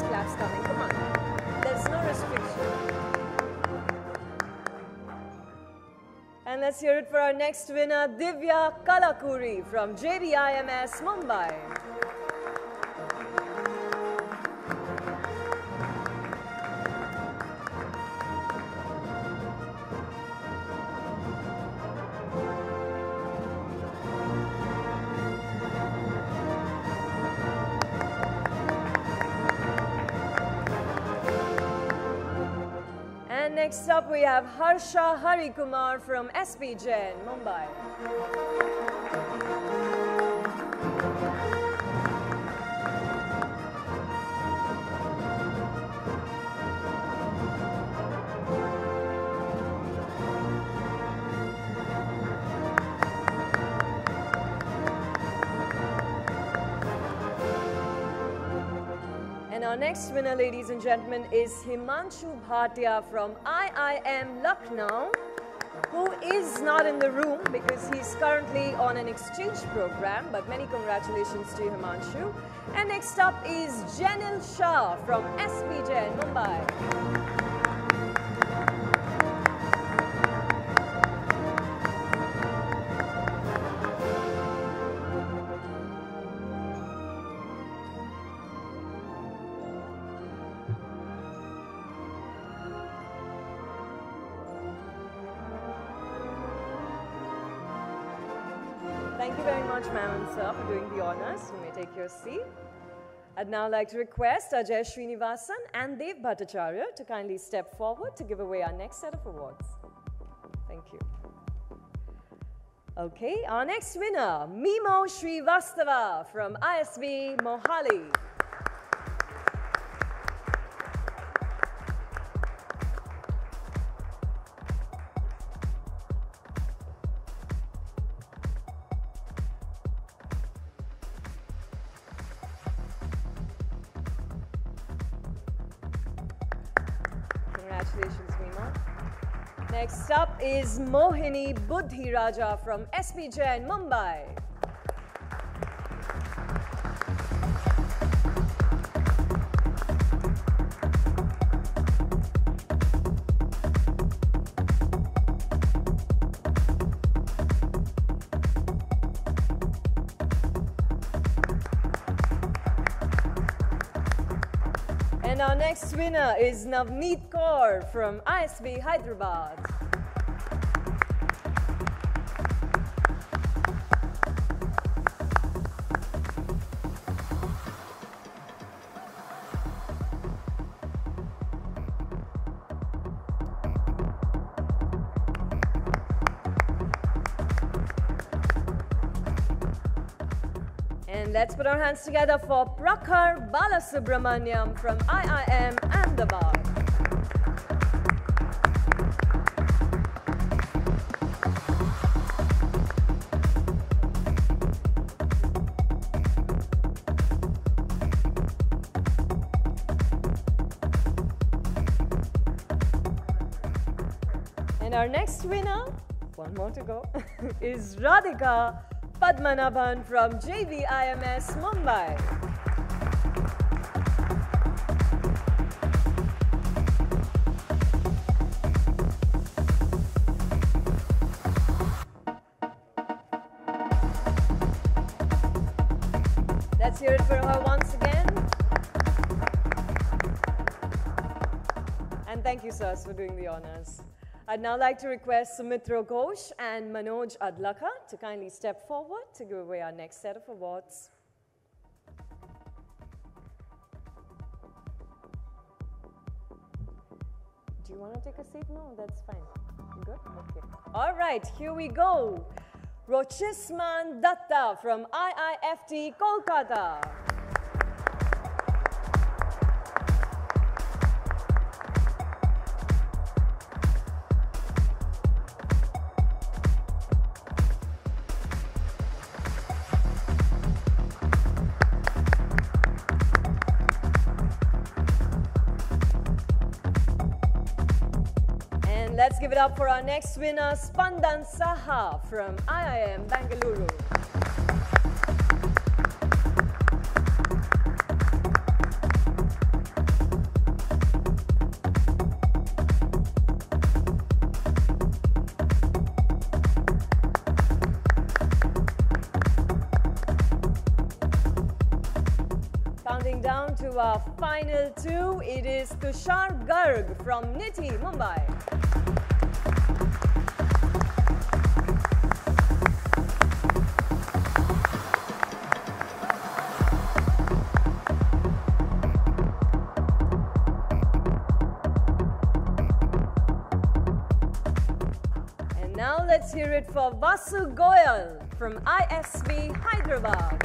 Claps coming, come on. There's no restriction. And let's hear it for our next winner, Divya Kalakuri from JBIMS Mumbai. And next up we have Harsha Harikumar from SP Jain, Mumbai. And our next winner, ladies and gentlemen, is Himanshu Bhatia from IIM Lucknow, who is not in the room because he's currently on an exchange program, but many congratulations to Himanshu. And next up is Janil Shah from SPJ in Mumbai. Thank you very much, ma'am and sir, for doing the honors. You may take your seat. I'd now like to request Ajay Srinivasan and Dev Bhattacharya to kindly step forward to give away our next set of awards. Thank you. Okay, our next winner, Mimo Srivastava from ISB Mohali. Congratulations, Meema. Next up is Mohini Buddhi Raja from SPJ in Mumbai. And our next winner is Navneet Kaur from ISB Hyderabad. And let's put our hands together for Prakhar Balasubramaniam from IIM Ahmedabad. And our next winner, one more to go, is Radhika Padmanabhan from JVIMS Mumbai. Let's hear it for her once again. And thank you, sirs, for doing the honors. I'd now like to request Sumitra Ghosh and Manoj Adlaka to kindly step forward to give away our next set of awards. Do you want to take a seat? No, that's fine. You good? Okay. All right, here we go. Rochisman Datta from IIFT Kolkata. Let's give it up for our next winner, Spandan Saha from IIM Bangalore. Counting down to our final two, it is Tushar Garg from NITI, Mumbai. And now let's hear it for Vasu Goyal from ISB Hyderabad.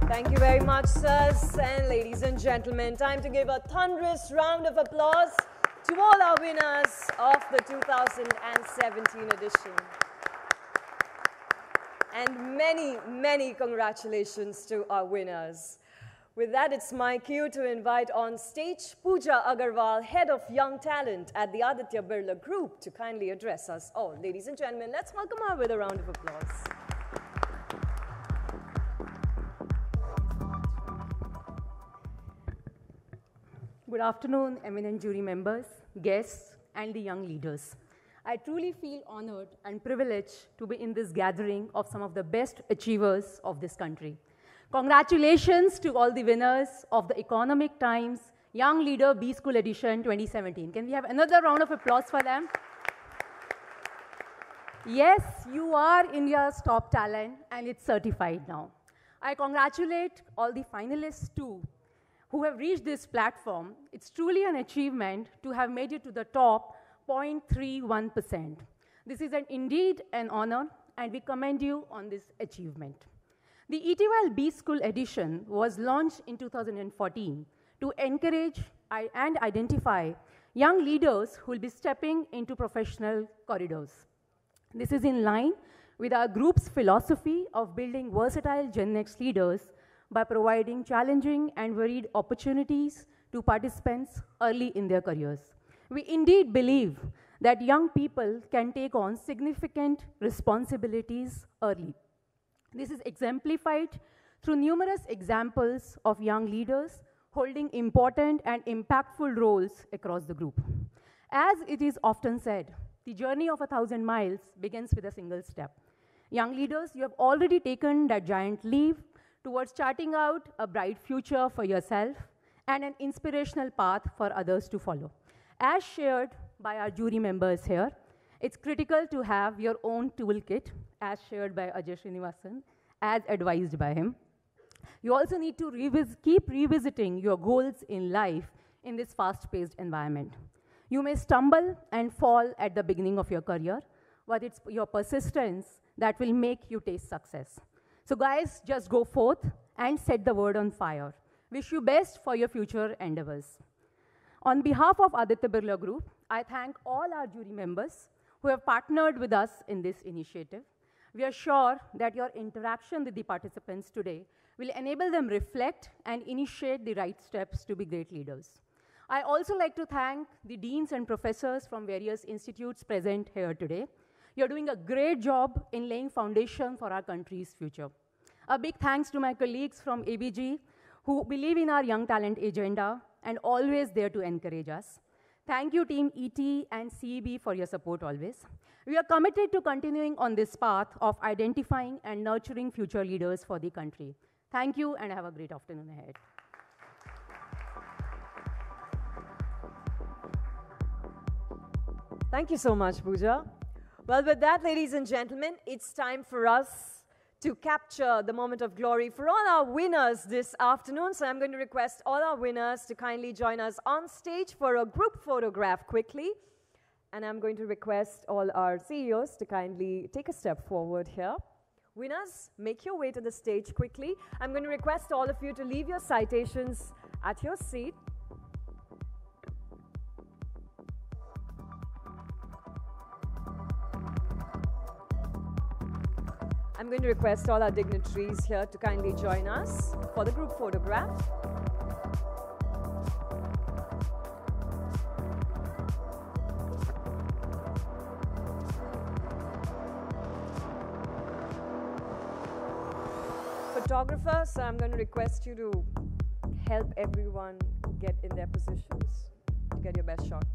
Thank you very much, sirs. And ladies and gentlemen, time to give a thunderous round of applause to all our winners of the 2017 edition. And many, many congratulations to our winners. With that, it's my cue to invite on stage Pooja Agarwal, Head of Young Talent at the Aditya Birla Group, to kindly address us all. Ladies and gentlemen, let's welcome her with a round of applause. Good afternoon, eminent jury members, guests, and the young leaders. I truly feel honored and privileged to be in this gathering of some of the best achievers of this country. Congratulations to all the winners of the Economic Times Young Leader B School Edition 2017. Can we have another round of applause for them? Yes, you are India's top talent, and it's certified now. I congratulate all the finalists too, who have reached this platform. It's truly an achievement to have made it to the top 0.31%. This is indeed an honor, and we commend you on this achievement. The ETYL B School Edition was launched in 2014 to encourage and identify young leaders who will be stepping into professional corridors. This is in line with our group's philosophy of building versatile Gen Next leaders by providing challenging and varied opportunities to participants early in their careers. We indeed believe that young people can take on significant responsibilities early. This is exemplified through numerous examples of young leaders holding important and impactful roles across the group. As it is often said, the journey of 1,000 miles begins with a single step. Young leaders, you have already taken that giant leap towards charting out a bright future for yourself and an inspirational path for others to follow. As shared by our jury members here, it's critical to have your own toolkit, as shared by Ajay Srinivasan, as advised by him. You also need to keep revisiting your goals in life in this fast-paced environment. You may stumble and fall at the beginning of your career, but it's your persistence that will make you taste success. So guys, just go forth and set the world on fire. Wish you best for your future endeavors. On behalf of Aditya Birla Group, I thank all our jury members who have partnered with us in this initiative. We are sure that your interaction with the participants today will enable them reflect and initiate the right steps to be great leaders. I also like to thank the deans and professors from various institutes present here today. You're doing a great job in laying foundation for our country's future. A big thanks to my colleagues from ABG who believe in our young talent agenda and always there to encourage us. Thank you, Team ET and CEB, for your support always. We are committed to continuing on this path of identifying and nurturing future leaders for the country. Thank you, and have a great afternoon ahead. Thank you so much, Pooja. Well, with that, ladies and gentlemen, it's time for us to capture the moment of glory for all our winners this afternoon. So I'm going to request all our winners to kindly join us on stage for a group photograph quickly. And I'm going to request all our CEOs to kindly take a step forward here. Winners, make your way to the stage quickly. I'm going to request all of you to leave your citations at your seat. I'm going to request all our dignitaries here to kindly join us for the group photograph. Photographers, so I'm going to request you to help everyone get in their positions to get your best shot.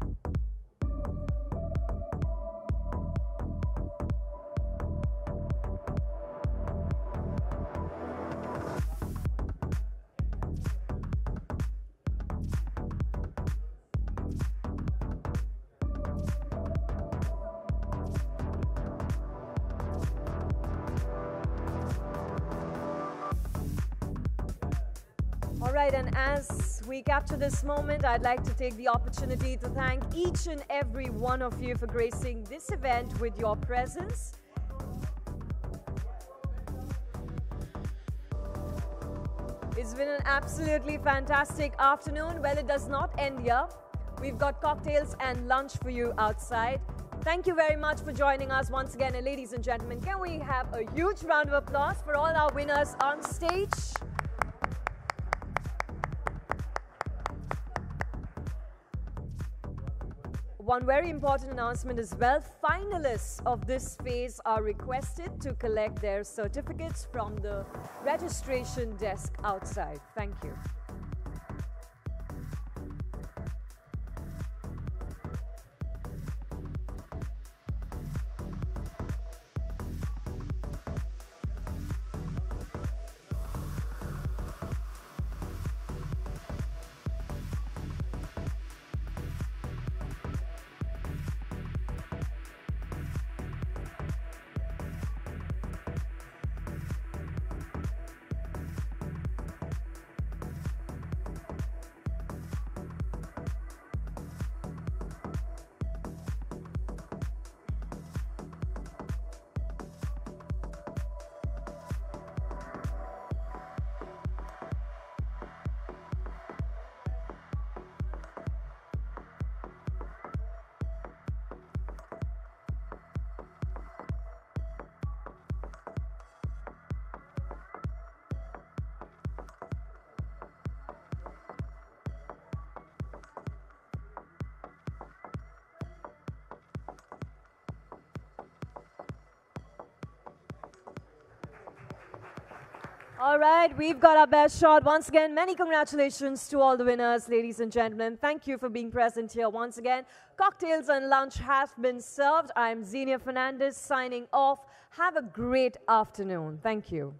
All right, and as we capture this moment, I'd like to take the opportunity to thank each and every one of you for gracing this event with your presence. It's been an absolutely fantastic afternoon. Well, it does not end here. We've got cocktails and lunch for you outside. Thank you very much for joining us once again. And ladies and gentlemen, can we have a huge round of applause for all our winners on stage? One very important announcement as well. Finalists of this phase are requested to collect their certificates from the registration desk outside. Thank you. All right, we've got our best shot. Once again, many congratulations to all the winners, ladies and gentlemen. Thank you for being present here once again. Cocktails and lunch have been served. I'm Xenia Fernandez signing off. Have a great afternoon. Thank you.